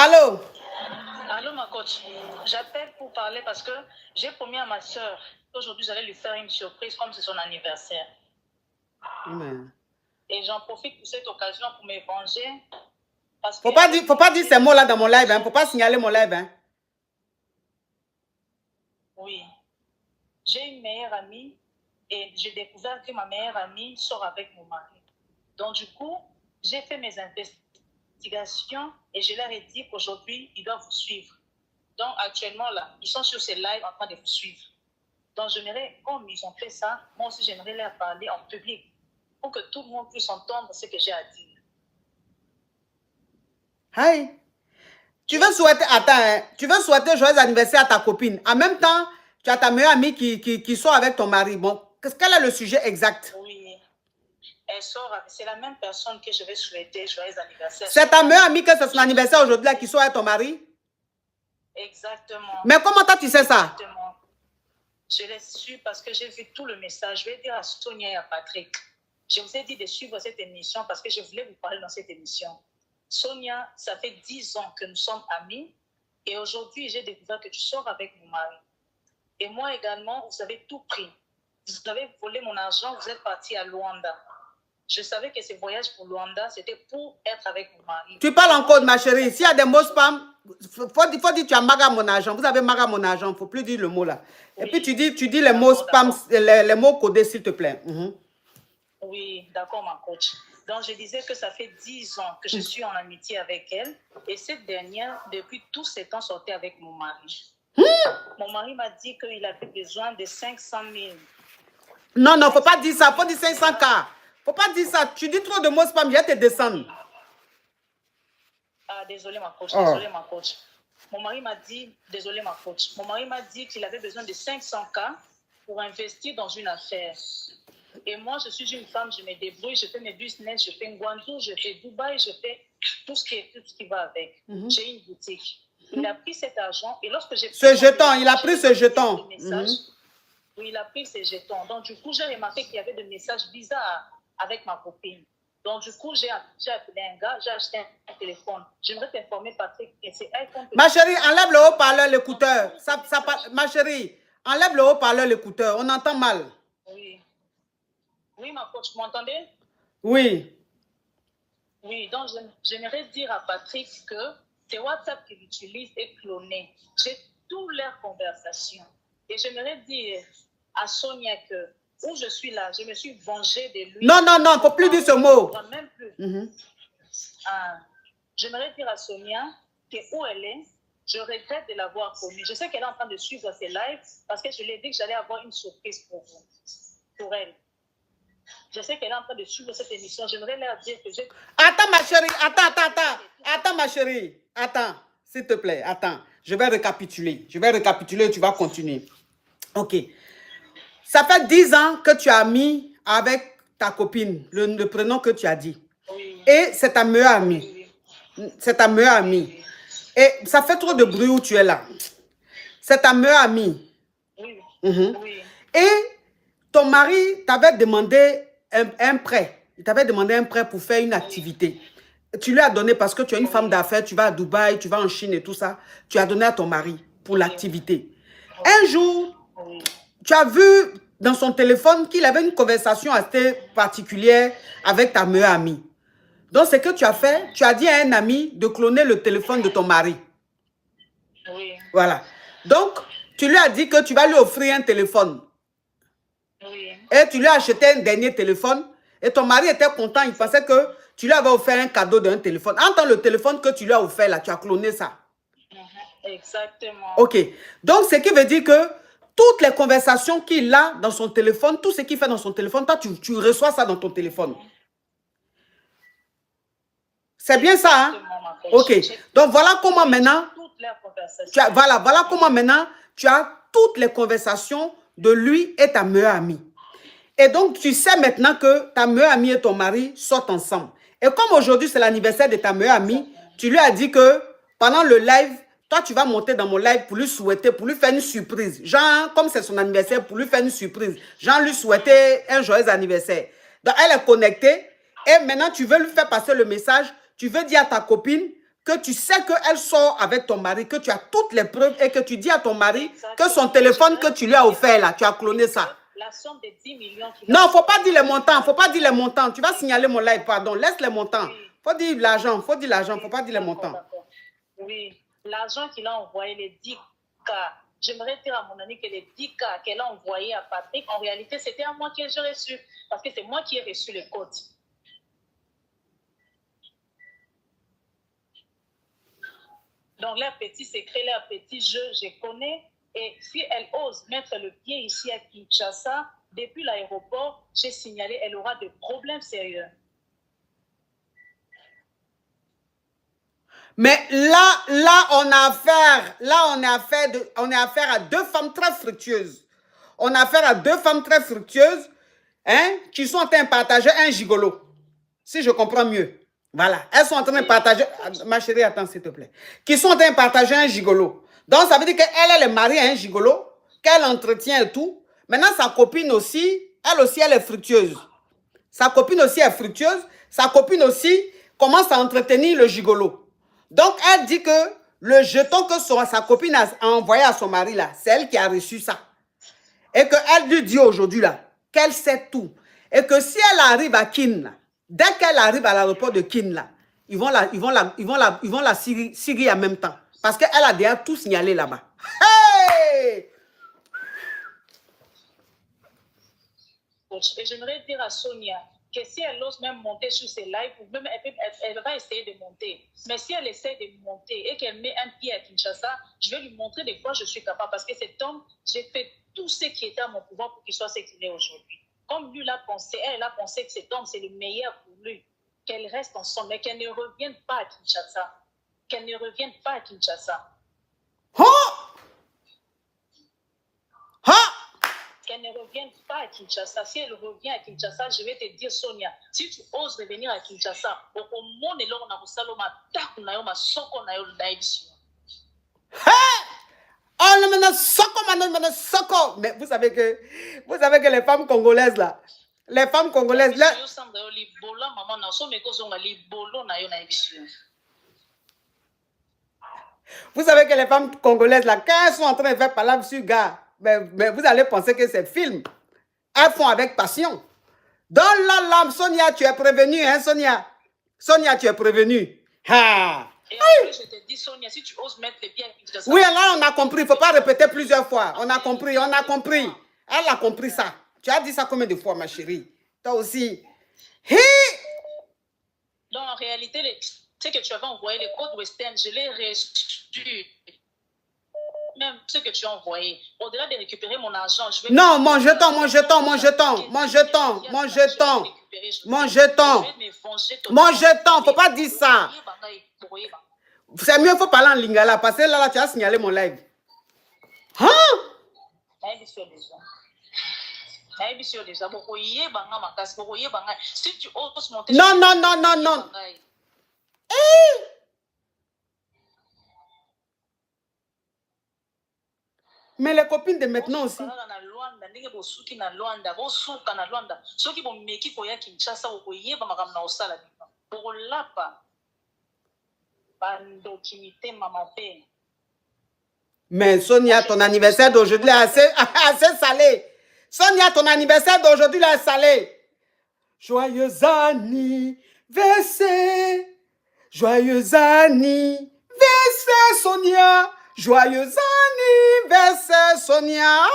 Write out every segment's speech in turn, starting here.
Allô? Allô, ma coach. J'appelle pour parler parce que j'ai promis à ma soeur qu'aujourd'hui, j'allais lui faire une surprise comme c'est son anniversaire. Amen. Et j'en profite pour cette occasion pour me venger. Faut pas dire ces mots-là dans mon live, hein. Faut pas signaler mon live, hein. Oui. J'ai une meilleure amie et j'ai découvert que ma meilleure amie sort avec mon mari. Donc, du coup, j'ai fait mes investigations et je leur ai dit qu'aujourd'hui, ils doivent vous suivre. Donc, actuellement, là, ils sont sur ces lives en train de vous suivre. Donc, j'aimerais, comme ils ont fait ça, moi aussi, j'aimerais leur parler en public pour que tout le monde puisse entendre ce que j'ai à dire. Hi. Tu veux souhaiter, attends, hein, tu veux souhaiter joyeux anniversaire à ta copine. En même temps, tu as ta meilleure amie qui sort avec ton mari. Bon, quel est le sujet exact? Oui. Elle sort, c'est la même personne que je vais souhaiter joyeux anniversaire. C'est ta meilleure amie que c'est son anniversaire aujourd'hui là qui sort avec ton mari? Exactement. Mais comment toi tu sais ça? Exactement. Je l'ai su parce que j'ai vu tout le message. Je vais dire à Sonia et à Patrick. Je vous ai dit de suivre cette émission parce que je voulais vous parler dans cette émission. Sonia, ça fait 10 ans que nous sommes amis et aujourd'hui, j'ai découvert que tu sors avec mon mari. Et moi également, vous avez tout pris. Vous avez volé mon argent, vous êtes parti à Luanda. Je savais que ce voyage pour Luanda, c'était pour être avec mon mari. Tu parles encore de ma chérie. S'il y a des mots spam, faut dire tu as maga mon argent. Vous avez maga mon argent. Il ne faut plus dire le mot là. Oui. Et puis tu dis les mots spam, les mots codés s'il te plaît. Oui, d'accord ma coach. Donc je disais que ça fait 10 ans que je suis en amitié avec elle. Et cette dernière, depuis tous ces temps, sortait avec mon mari. Mon mari m'a dit qu'il avait besoin de 500 000. Non, non, faut pas dire ça. Faut dire 500K. Faut pas dire ça. Tu dis trop de mots spam, je vais te descendre. Ah, désolé ma coach, désolé ma coach. Mon mari m'a dit, désolé ma coach, mon mari m'a dit qu'il avait besoin de 500K pour investir dans une affaire. Et moi, je suis une femme, je me débrouille, je fais mes business, je fais Ngwandu, je fais Dubaï, je fais tout ce qui va avec. J'ai une boutique. Il a pris cet argent et lorsque j'ai... Ce jeton, il a pris ce jeton. Oui, il a pris ces jetons. Donc, du coup, j'ai remarqué qu'il y avait des messages bizarres avec ma copine. Donc, du coup, j'ai appelé un gars, j'ai acheté un téléphone. J'aimerais t'informer, Patrick, et c'est iPhone. Ma chérie, enlève le haut-parleur, l'écouteur. Ma chérie, enlève le haut-parleur, l'écouteur. On entend mal. Oui. Oui, ma coach, vous m'entendez? Oui. Oui, donc j'aimerais dire à Patrick que c'est WhatsApp qu'il utilise est cloné. J'ai toutes leurs conversations. Et j'aimerais dire à Sonia que où je suis là, je me suis vengée de lui. Non, non, non, il ne faut plus dire ce mot. Même plus. J'aimerais dire à Sonia que où elle est, je regrette de l'avoir connue. Je sais qu'elle est en train de suivre ses lives parce que je lui ai dit que j'allais avoir une surprise pour vous, pour elle. Je sais qu'elle est en train de suivre cette émission. J'aimerais leur dire que j'ai... Attends, ma chérie. Attends, ma chérie. Attends, s'il te plaît. Attends. Je vais récapituler. Et tu vas continuer. OK. Ça fait 10 ans que tu as mis avec ta copine, le prénom que tu as dit. Oui. Et c'est ta meilleure amie. Oui. C'est ta meilleure amie. Oui. Et ça fait trop de bruit où tu es là. C'est ta meilleure amie. Oui. Oui. Et ton mari t'avait demandé un prêt. Il t'avait demandé un prêt pour faire une activité. Tu lui as donné parce que tu es une femme d'affaires, tu vas à Dubaï, tu vas en Chine et tout ça. Tu as donné à ton mari pour l'activité. Un jour, tu as vu dans son téléphone qu'il avait une conversation assez particulière avec ta meilleure amie. Donc, ce que tu as fait, tu as dit à un ami de cloner le téléphone de ton mari. Oui. Voilà. Donc, tu lui as dit que tu vas lui offrir un téléphone. Oui. Et tu lui as acheté un dernier téléphone. Et ton mari était content. Il pensait que tu lui avais offert un cadeau d'un téléphone. Entends le téléphone que tu lui as offert là, tu as cloné ça. Exactement. OK. Donc, ce qui veut dire que toutes les conversations qu'il a dans son téléphone, tout ce qu'il fait dans son téléphone, toi, tu reçois ça dans ton téléphone. C'est bien ça, hein? OK. Donc, voilà comment maintenant... Voilà comment maintenant tu as toutes les conversations de lui et ta meilleure amie. Et donc, tu sais maintenant que ta meilleure amie et ton mari sortent ensemble. Et comme aujourd'hui, c'est l'anniversaire de ta meilleure amie, tu lui as dit que pendant le live, toi, tu vas monter dans mon live pour lui souhaiter, pour lui faire une surprise. Genre, comme c'est son anniversaire, pour lui faire une surprise. Genre, lui souhaiter un joyeux anniversaire. Donc, elle est connectée. Et maintenant, tu veux lui faire passer le message. Tu veux dire à ta copine que tu sais qu'elle sort avec ton mari, que tu as toutes les preuves et que tu dis à ton mari Exactement. que son téléphone que tu lui as offert là, tu as cloné ça. La somme de 10 millions qu'il Non, il ne faut pas dire les montants, faut pas dire les montants. Tu vas signaler mon live, pardon. Laisse les montants. Oui. Faut dire l'argent, il Oui, faut pas dire les montants. d'accord. Oui, l'argent qu'il a envoyé, les 10K, j'aimerais dire à mon ami que les 10K qu'elle a envoyé à Patrick, en réalité, c'était à moi que j'ai reçu, parce que c'est moi qui ai reçu les codes. Donc, leur petit secret, leur petit jeu, je connais. Et si elle ose mettre le pied ici à Kinshasa, depuis l'aéroport, j'ai signalé, elle aura des problèmes sérieux. Mais là, on a affaire à deux femmes très fructueuses. On a affaire à deux femmes très fructueuses, hein, qui sont en train de partager un gigolo. Si je comprends mieux. Voilà. Elles sont en train de partager... Ma chérie, attends, s'il te plaît. Qui sont en train de partager un gigolo. Donc, ça veut dire qu'elle est mariée à un gigolo, qu'elle entretient et tout. Maintenant, sa copine aussi, elle est fructueuse. Sa copine aussi est fructueuse. Sa copine aussi commence à entretenir le gigolo. Donc, elle dit que le jeton que sa copine a envoyé à son mari, là, c'est elle qui a reçu ça. Et qu'elle lui dit aujourd'hui, là, qu'elle sait tout. Et que si elle arrive à Kin, là, dès qu'elle arrive à l'aéroport de Kin, là, ils vont la Syrie en même temps. Parce qu'elle a déjà tout signalé là-bas. Hey! Et j'aimerais dire à Sonia que si elle ose même monter sur ses lives, ou même elle va essayer de monter. Mais si elle essaie de monter et qu'elle met un pied à Kinshasa, je vais lui montrer de quoi je suis capable. Parce que cet homme, j'ai fait tout ce qui était à mon pouvoir pour qu'il soit ce qu'il est aujourd'hui. Comme lui l'a pensé, elle a pensé que cet homme, c'est le meilleur pour lui. Qu'elle reste ensemble, mais qu'elle ne revienne pas à Kinshasa. Qu'elle ne revienne pas à Kinshasa. Oh! Oh! Qu'elle ne revienne pas à Kinshasa. Si elle revient à Kinshasa, je vais te dire, Sonia, si tu oses revenir à Kinshasa, au monde est là, on a saloma, tac, na yo, ma soko na yo, oh non, soko. Mais vous savez que les femmes congolaises là, là, vous savez que les femmes congolaises là, quand elles sont en train de faire parler sur gars, mais vous allez penser que c'est film. Elles font avec passion. Dans la lampe, Sonia, tu es prévenue, hein, Sonia? Sonia, tu es prévenue. Ha! Et après, je te dis, Sonia, si tu oses mettre les pieds à Kinshasa. Oui, là, on a compris. Il ne faut pas répéter plusieurs fois. On a compris. Elle a compris ça. Tu as dit ça combien de fois, ma chérie? Toi aussi. Hi! Donc, en réalité, ce que tu avais envoyé, les codes western, je l'ai reçu. Même ce que tu as envoyé. Au-delà de récupérer mon argent, je vais... Non, mon jeton. Faut pas dire ça. C'est mieux, il faut parler en lingala. Parce que là, tu as signalé mon live. Hein? Si tu oses monter... Non. Hey! Mais les copines de maintenant aussi. Mais Sonia, ton anniversaire d'aujourd'hui est assez salé. Sonia, ton anniversaire d'aujourd'hui est salé. Joyeux anniversaire. Joyeux anniversaire, Sonia. Joyeux anniversaire, Sonia.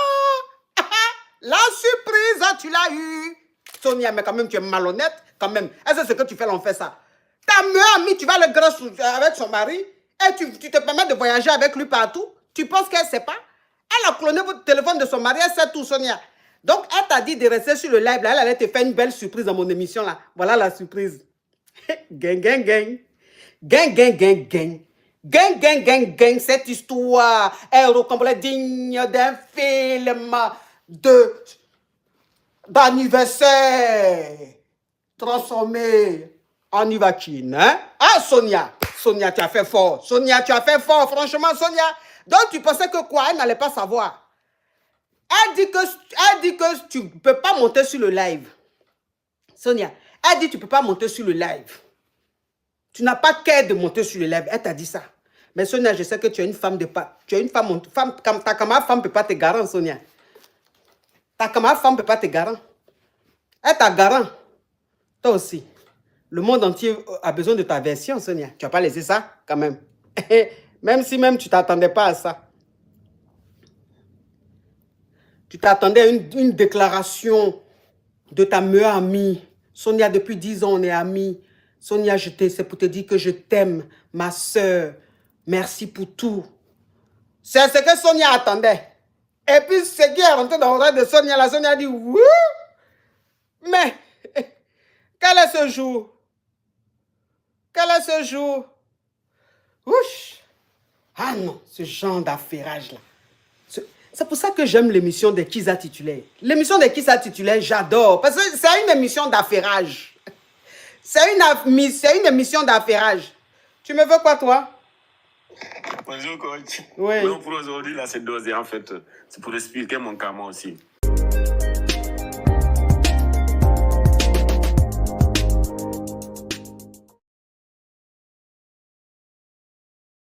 La surprise, tu l'as eu. Sonia, mais quand même, tu es malhonnête. Quand même. Est-ce que ce que tu fais, on fait ça? Ta meilleure amie, tu vas le grâce avec son mari et tu te permets de voyager avec lui partout. Tu penses qu'elle ne sait pas? Elle a cloné votre téléphone de son mari, elle sait tout, Sonia. Donc, elle t'a dit de rester sur le live. Là, elle allait te faire une belle surprise dans mon émission. Là. Voilà la surprise. Gang, gang, gang. Gang, gang, gang, gang. Gang, gang, gang, gang. Cette histoire est complète digne d'un film d'anniversaire transformé en Ivakin. Hein? Ah, Sonia. Sonia, tu as fait fort. Sonia, tu as fait fort. Franchement, Sonia. Donc, tu pensais que quoi? Elle n'allait pas savoir. Elle dit que tu ne peux pas monter sur le live. Sonia, elle dit que tu ne peux pas monter sur le live. Tu n'as pas qu'à de monter sur les lèvres. Elle t'a dit ça. Mais Sonia, je sais que tu es une femme de pas. Tu es une femme, ta camarade femme ne peut pas te garantir, Sonia. Ta camarade femme ne peut pas te garantir. Elle t'a garant. Toi aussi. Le monde entier a besoin de ta version, Sonia. Tu n'as pas laissé ça, quand même. Même si même tu ne t'attendais pas à ça. Tu t'attendais à une déclaration de ta meilleure amie. Sonia, depuis 10 ans, on est amis. Sonia, c'est pour te dire que je t'aime, ma soeur. Merci pour tout. C'est ce que Sonia attendait. Et puis, ce qui est rentré dans l'oreille de Sonia, la Sonia a dit, wouh! Mais, quel est ce jour? Quel est ce jour? Ouch! Ah non, ce genre d'affairage-là. C'est pour ça que j'aime l'émission des Kizza titulaires. L'émission des Kizza titulaires, j'adore. Parce que c'est une émission d'affairage. C'est une émission d'affairage. Tu me veux quoi, toi? Bonjour, coach. Oui. Pour aujourd'hui, là, c'est dosé, en fait. C'est pour expliquer mon cas, moi aussi.